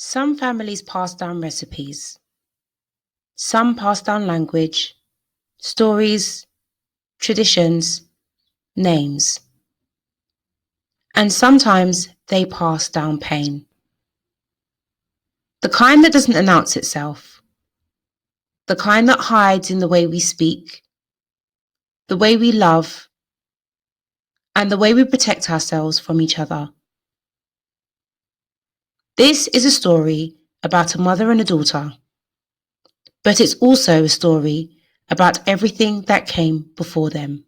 Some families pass down recipes. Some pass down language, stories, traditions, names. And sometimes they pass down pain. The kind that doesn't announce itself. The kind that hides in the way we speak, the way we love, and the way we protect ourselves from each other. This is a story about a mother and a daughter, but it's also a story about everything that came before them.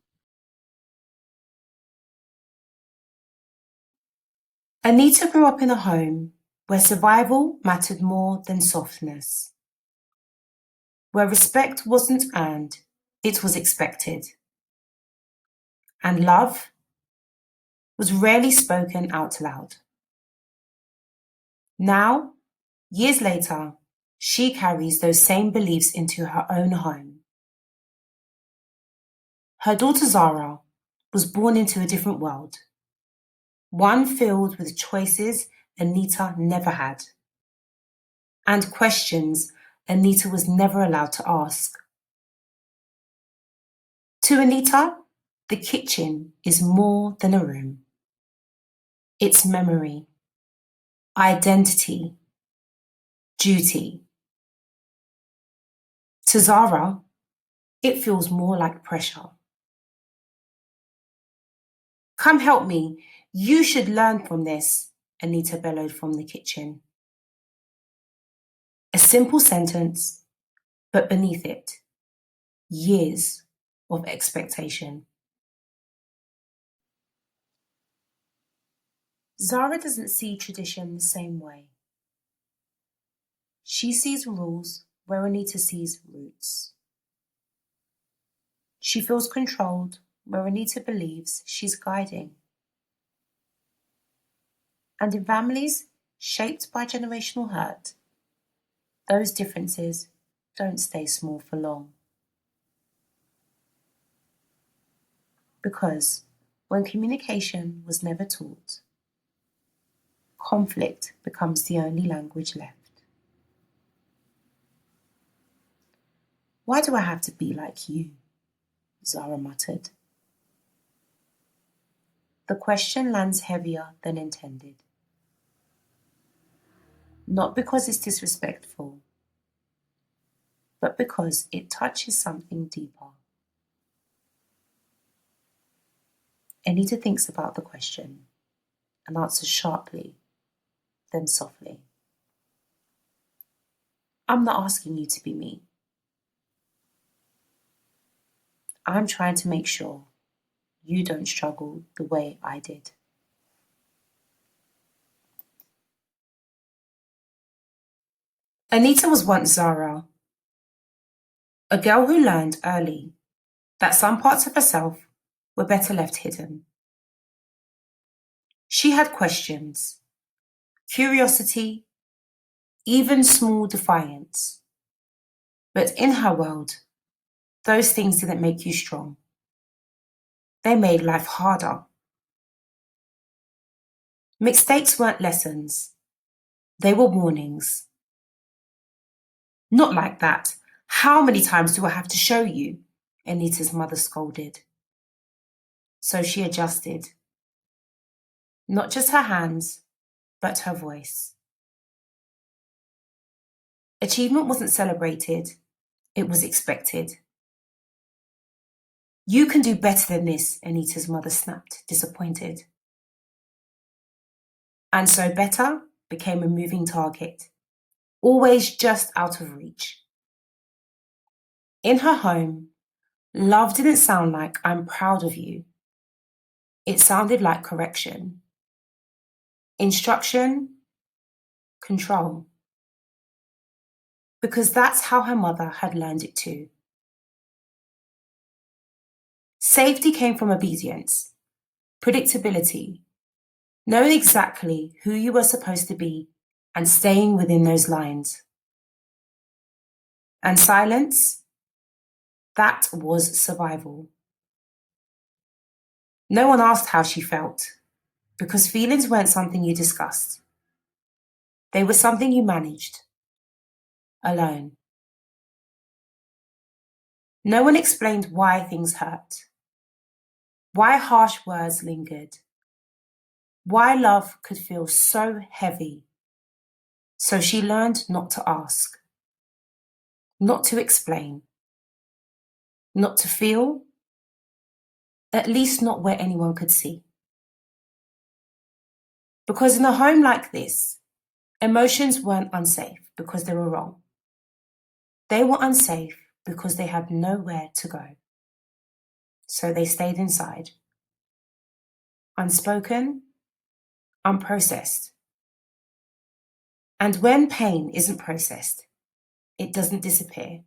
Anita grew up in a home where survival mattered more than softness, where respect wasn't earned, it was expected, and love was rarely spoken out loud. Now, years later, she carries those same beliefs into her own home. Her daughter Zara was born into a different world, one filled with choices Anita never had, and questions Anita was never allowed to ask. To Anita, the kitchen is more than a room. It's memory, identity, duty. To Zara, it feels more like pressure. Come help me. You should learn from this, Anita bellowed from the kitchen. A simple sentence, but beneath it, years of expectation. Zara doesn't see tradition the same way. She sees rules where Anita sees roots. She feels controlled where Anita believes she's guiding. And in families shaped by generational hurt, those differences don't stay small for long. Because when communication was never taught, conflict becomes the only language left. Why do I have to be like you? Zara muttered. The question lands heavier than intended. Not because it's disrespectful, but because it touches something deeper. Anita thinks about the question and answers sharply, then softly. I'm not asking you to be me. I'm trying to make sure you don't struggle the way I did. Anita was once Zara, a girl who learned early that some parts of herself were better left hidden. She had questions, curiosity, even small defiance. But in her world, those things didn't make you strong. They made life harder. Mistakes weren't lessons. They were warnings. Not like that. How many times do I have to show you? Anita's mother scolded. So she adjusted. Not just her hands, but her voice. Achievement wasn't celebrated. It was expected. You can do better than this, Anita's mother snapped, disappointed. And so better became a moving target, always just out of reach. In her home, love didn't sound like I'm proud of you. It sounded like correction, instruction, control. Because that's how her mother had learned it too. Safety came from obedience, predictability, knowing exactly who you were supposed to be and staying within those lines. And silence, that was survival. No one asked how she felt, because feelings weren't something you discussed. They were something you managed, alone. No one explained why things hurt, why harsh words lingered, why love could feel so heavy. So she learned not to ask, not to explain, not to feel, at least not where anyone could see. Because in a home like this, emotions weren't unsafe because they were wrong. They were unsafe because they had nowhere to go. So they stayed inside. Unspoken, unprocessed. And when pain isn't processed, it doesn't disappear.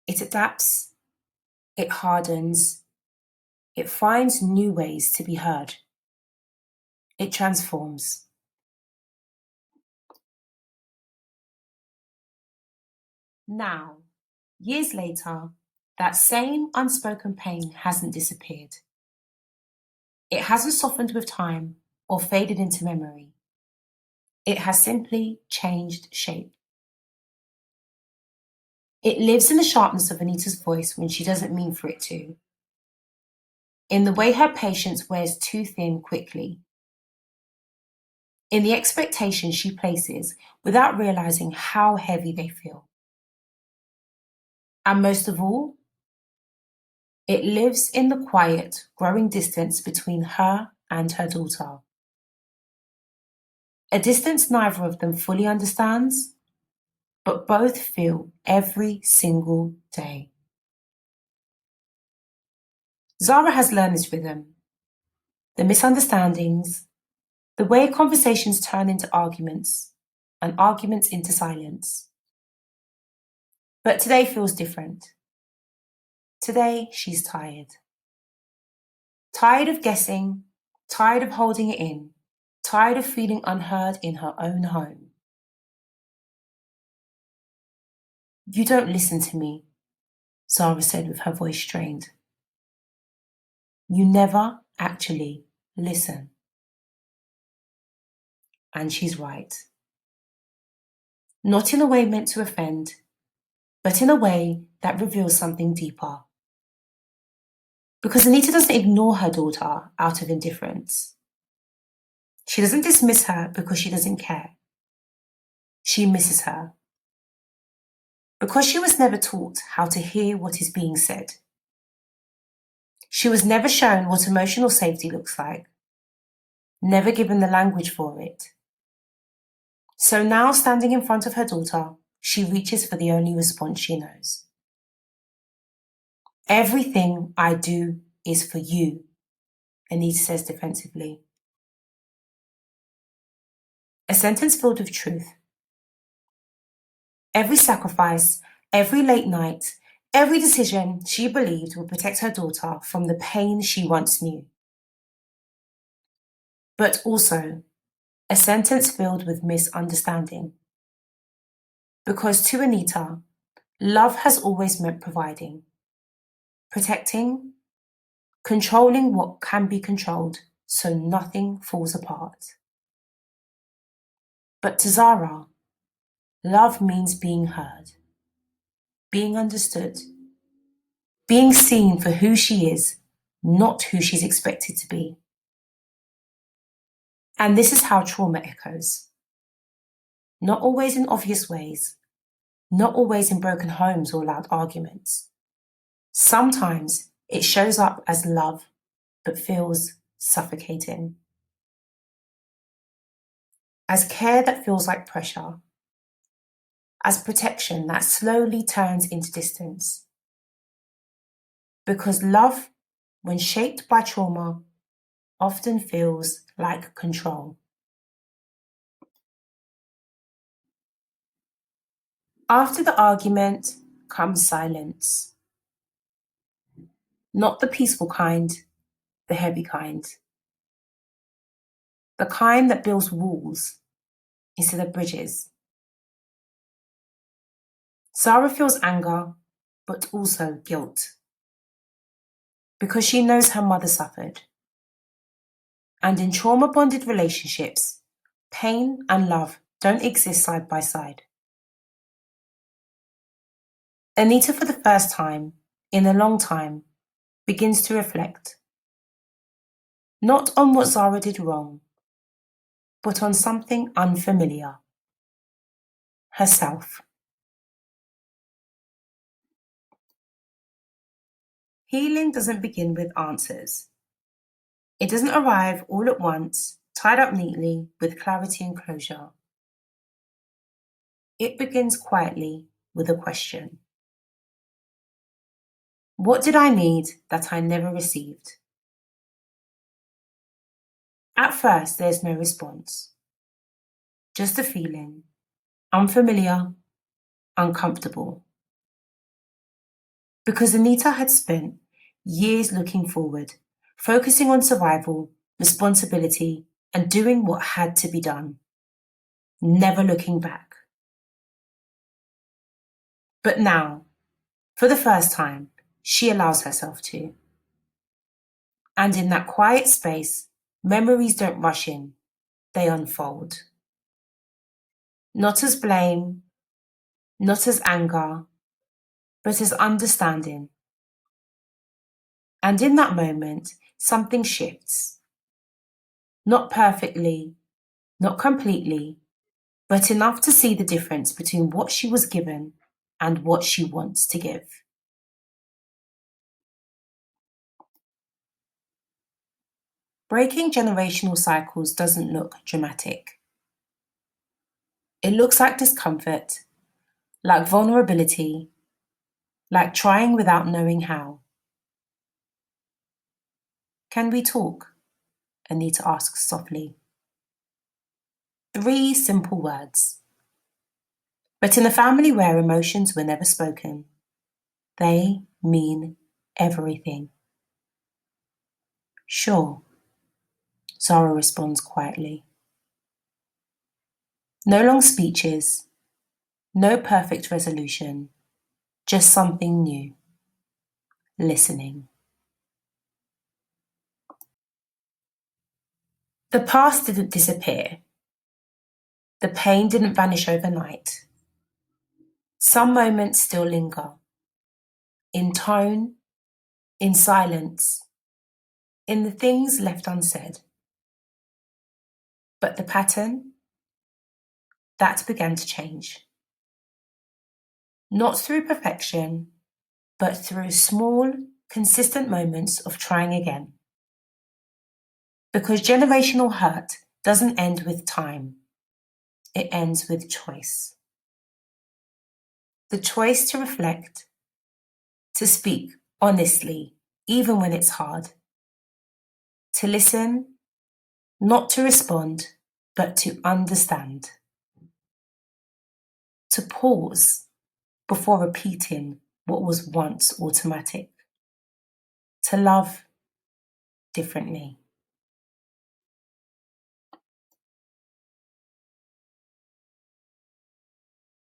It adapts, it hardens, it finds new ways to be heard. It transforms. Now, years later, that same unspoken pain hasn't disappeared. It hasn't softened with time or faded into memory. It has simply changed shape. It lives in the sharpness of Anita's voice when she doesn't mean for it to, in the way her patience wears too thin quickly, in the expectations she places without realizing how heavy they feel. And most of all, it lives in the quiet, growing distance between her and her daughter. A distance neither of them fully understands, but both feel every single day. Zara has learned this rhythm. The misunderstandings, the way conversations turn into arguments, and arguments into silence. But today feels different. Today she's tired. Tired of guessing, tired of holding it in, tired of feeling unheard in her own home. You don't listen to me, Zara said with her voice strained. You never actually listen. And she's right. Not in a way meant to offend, but in a way that reveals something deeper. Because Anita doesn't ignore her daughter out of indifference. She doesn't dismiss her because she doesn't care. She misses her. Because she was never taught how to hear what is being said. She was never shown what emotional safety looks like. Never given the language for it. So now, standing in front of her daughter, she reaches for the only response she knows. Everything I do is for you, Anita says defensively. A sentence filled with truth. Every sacrifice, every late night, every decision she believed would protect her daughter from the pain she once knew. But also, a sentence filled with misunderstanding. Because to Anita, love has always meant providing, protecting, controlling what can be controlled so nothing falls apart. But to Zara, love means being heard, being understood, being seen for who she is, not who she's expected to be. And this is how trauma echoes. Not always in obvious ways, not always in broken homes or loud arguments. Sometimes it shows up as love, but feels suffocating. As care that feels like pressure. As protection that slowly turns into distance. Because love, when shaped by trauma, often feels like control. After the argument comes silence. Not the peaceful kind, the heavy kind. The kind that builds walls instead of bridges. Zara feels anger, but also guilt. Because she knows her mother suffered. And in trauma-bonded relationships, Pain and love don't exist side by side. Anita, for the first time in a long time, begins to reflect, not on what Zara did wrong, but on something unfamiliar: herself. Healing doesn't begin with answers. It doesn't arrive all at once, tied up neatly with clarity and closure. It begins quietly with a question. What did I need that I never received? At first, there's no response. Just a feeling, unfamiliar, uncomfortable. Because Anita had spent years looking forward, focusing on survival, responsibility, and doing what had to be done, never looking back. But now, for the first time, she allows herself to. And in that quiet space, memories don't rush in, they unfold. Not as blame, not as anger, but as understanding. And in that moment, something shifts. Not perfectly, not completely, but enough to see the difference between what she was given and what she wants to give. Breaking generational cycles doesn't look dramatic. It looks like discomfort, like vulnerability, like trying without knowing how. Can we talk? Anita asks softly. 3 simple words. But in a family where emotions were never spoken, they mean everything. Sure, Zara responds quietly. No long speeches, no perfect resolution, just something new. Listening. The past didn't disappear. The pain didn't vanish overnight. Some moments still linger. In tone, in silence, in the things left unsaid. But the pattern, that began to change. Not through perfection, but through small, consistent moments of trying again. Because generational hurt doesn't end with time, it ends with choice. The choice to reflect, to speak honestly, even when it's hard, to listen, not to respond, but to understand, to pause before repeating what was once automatic, to love differently.